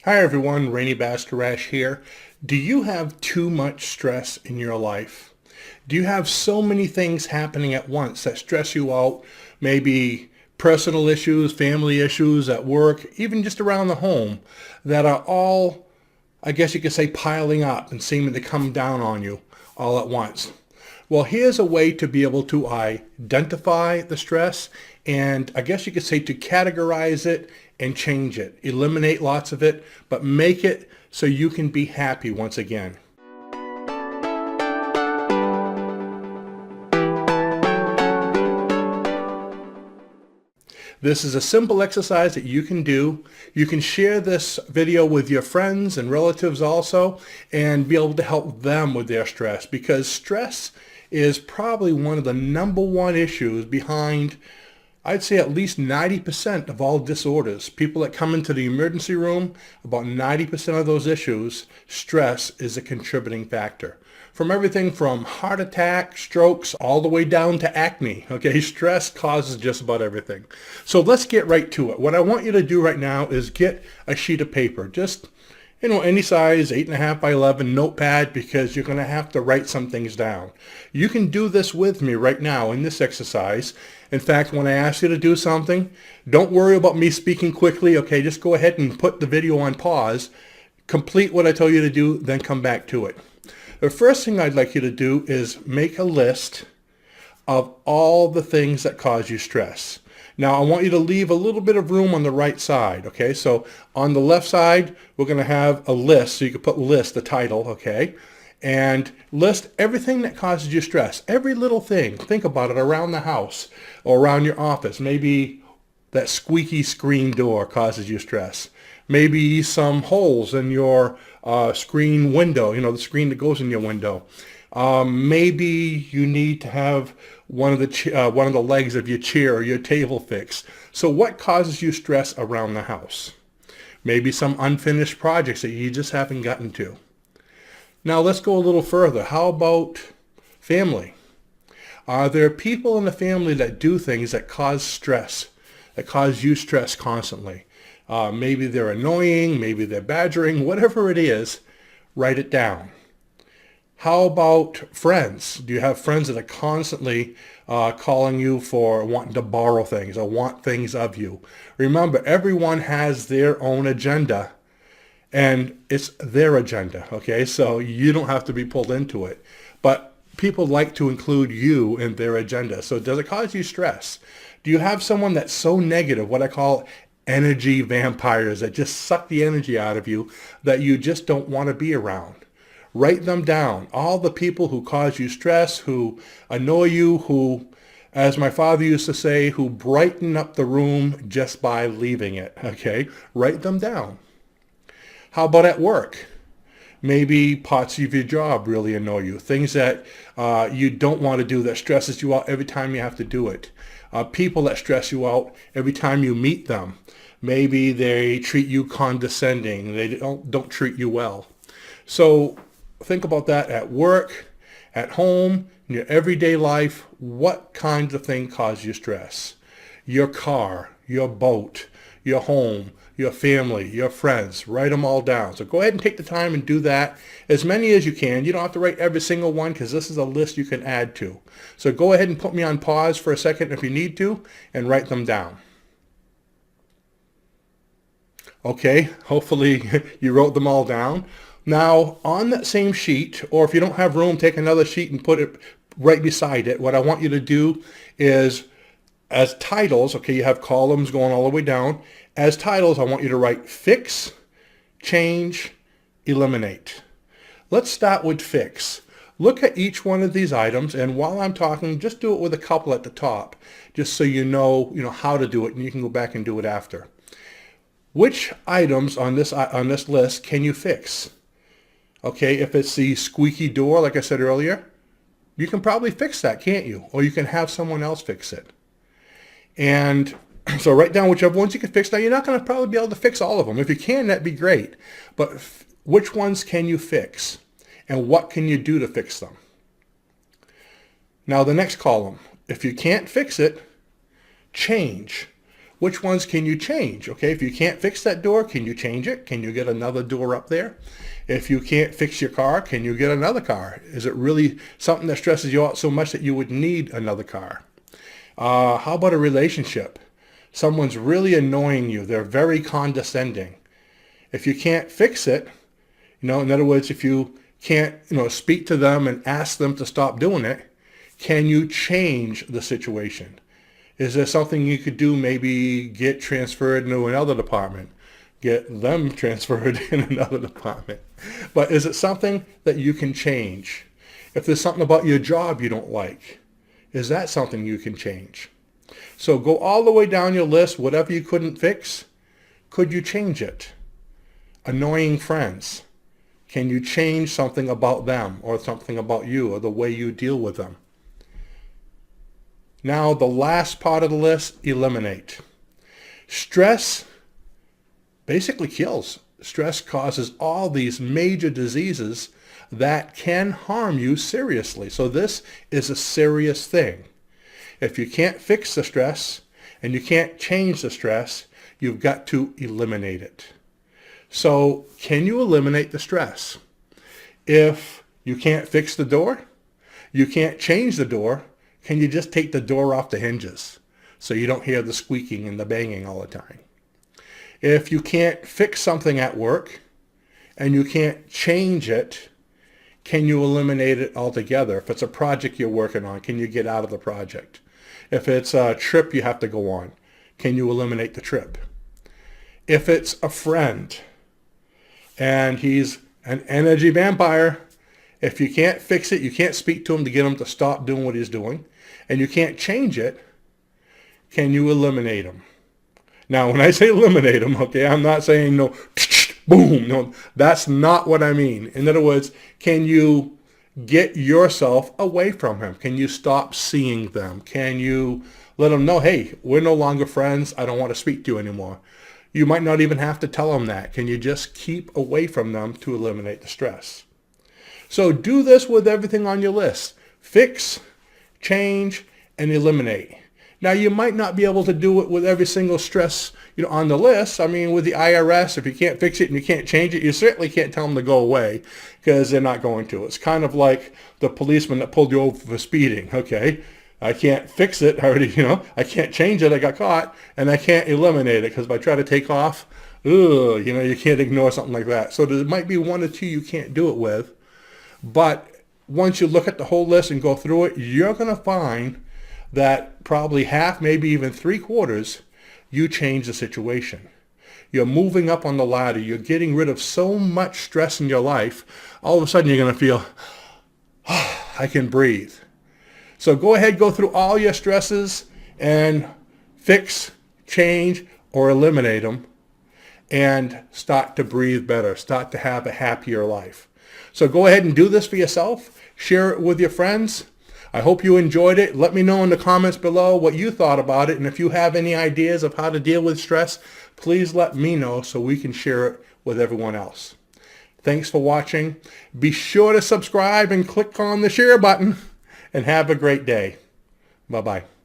Hi everyone, Rene Bastarache here. Do you have too much stress in your life? Do you have so many things happening at once that stress you out? Maybe personal issues, family issues at work, even just around the home that are all, I guess you could say, piling up and seeming to come down on you all at once. Well, here's a way to be able to identify the stress and I guess you could say to categorize it and change it. Eliminate lots of it, but make it so you can be happy once again. This is a simple exercise that you can do. You can share this video with your friends and relatives also and be able to help them with their stress, because stress is probably one of the #1 issues behind, I'd say, at least 90% of all disorders. People that come into the emergency room, about 90% of those issues, stress is a contributing factor. From everything from heart attack, strokes, all the way down to acne. Okay, stress causes just about everything. So let's get right to it. What I want you to do right now is get a sheet of paper. Just, any size, 8.5 by 11 notepad, because you're going to have to write some things down. You can do this with me right now in this exercise. In fact, when I ask you to do something, don't worry about me speaking quickly. Okay, just go ahead and put the video on pause, complete what I tell you to do, then come back to it. The first thing I'd like you to do is make a list of all the things that cause you stress. Now, I want you to leave a little bit of room on the right side, okay? So on the left side, we're going to have a list. So you can put list, the title, okay? And list everything that causes you stress. Every little thing. Think about it around the house or around your office. Maybe that squeaky screen door causes you stress. Maybe some holes in your screen window, the screen that goes in your window. Maybe you need to have one of the legs of your chair or your table fixed. So what causes you stress around the house? Maybe some unfinished projects that you just haven't gotten to. Now let's go a little further. How about family? Are there people in the family that do things that cause stress, that cause you stress constantly? Maybe they're annoying, maybe they're badgering, whatever it is, write it down. How about friends? Do you have friends that are constantly calling you for wanting to borrow things or want things of you? Remember, everyone has their own agenda, and it's their agenda, okay? So you don't have to be pulled into it. But people like to include you in their agenda. So does it cause you stress? Do you have someone that's so negative, what I call energy vampires, that just suck the energy out of you that you just don't want to be around? Write them down. All the people who cause you stress, who annoy you, who, as my father used to say, who brighten up the room just by leaving it, okay? Write them down. How about at work? Maybe parts of your job really annoy you. Things that you don't want to do, that stresses you out every time you have to do it. People that stress you out every time you meet them. Maybe they treat you condescending. They don't treat you well. So think about that at work, at home, in your everyday life. What kinds of things cause you stress? Your car, your boat, your home, your family, your friends. Write them all down. So go ahead and take the time and do that. As many as you can. You don't have to write every single one, because this is a list you can add to. So go ahead and put me on pause for a second if you need to and write them down. Okay, hopefully you wrote them all down. Now, on that same sheet, or if you don't have room, take another sheet and put it right beside it. What I want you to do is, as titles, okay, you have columns going all the way down. As titles, I want you to write fix, change, eliminate. Let's start with fix. Look at each one of these items, and while I'm talking, just do it with a couple at the top, just so you know how to do it, and you can go back and do it after. Which items on this list can you fix? Okay, if it's the squeaky door, like I said earlier, you can probably fix that, can't you? Or you can have someone else fix it. And so write down whichever ones you can fix. Now, you're not going to probably be able to fix all of them. If you can, that'd be great. But which ones can you fix? And what can you do to fix them? Now, the next column, if you can't fix it, change. Which ones can you change? Okay, if you can't fix that door, can you change it? Can you get another door up there? If you can't fix your car, can you get another car? Is it really something that stresses you out so much that you would need another car? How about a relationship? Someone's really annoying you. They're very condescending. If you can't fix it, in other words, if you can't, speak to them and ask them to stop doing it, can you change the situation? Is there something you could do, maybe get transferred into another department, get them transferred in another department? But is it something that you can change? If there's something about your job you don't like, is that something you can change? So go all the way down your list. Whatever you couldn't fix, could you change it? Annoying friends. Can you change something about them or something about you or the way you deal with them? Now, the last part of the list, eliminate. Stress basically kills. Stress causes all these major diseases that can harm you seriously. So this is a serious thing. If you can't fix the stress and you can't change the stress, you've got to eliminate it. So can you eliminate the stress? If you can't fix the door, you can't change the door, can you just take the door off the hinges so you don't hear the squeaking and the banging all the time? If you can't fix something at work and you can't change it, can you eliminate it altogether? If it's a project you're working on, can you get out of the project? If it's a trip you have to go on, can you eliminate the trip? If it's a friend and he's an energy vampire, if you can't fix it, you can't speak to him to get him to stop doing what he's doing, and you can't change it, can you eliminate him? Now, when I say eliminate him, okay, I'm not saying no, boom, no, that's not what I mean. In other words, can you get yourself away from him? Can you stop seeing them? Can you let them know, hey, we're no longer friends, I don't want to speak to you anymore? You might not even have to tell them that. Can you just keep away from them to eliminate the stress? So do this with everything on your list. Fix, change, and eliminate. Now, you might not be able to do it with every single stress on the list. I mean, with the IRS, if you can't fix it and you can't change it, you certainly can't tell them to go away because they're not going to. It's kind of like the policeman that pulled you over for speeding, okay? I can't fix it. I already, I can't change it. I got caught, and I can't eliminate it because if I try to take off, you can't ignore something like that. So there might be one or two you can't do it with. But once you look at the whole list and go through it, you're going to find that probably half, maybe even 3/4, you change the situation. You're moving up on the ladder. You're getting rid of so much stress in your life. All of a sudden, you're going to feel, I can breathe. So go ahead, go through all your stresses and fix, change, or eliminate them and start to breathe better, start to have a happier life. So go ahead and do this for yourself. Share it with your friends. I hope you enjoyed it. Let me know in the comments below what you thought about it. And if you have any ideas of how to deal with stress, please let me know so we can share it with everyone else. Thanks for watching. Be sure to subscribe and click on the share button. And have a great day. Bye-bye.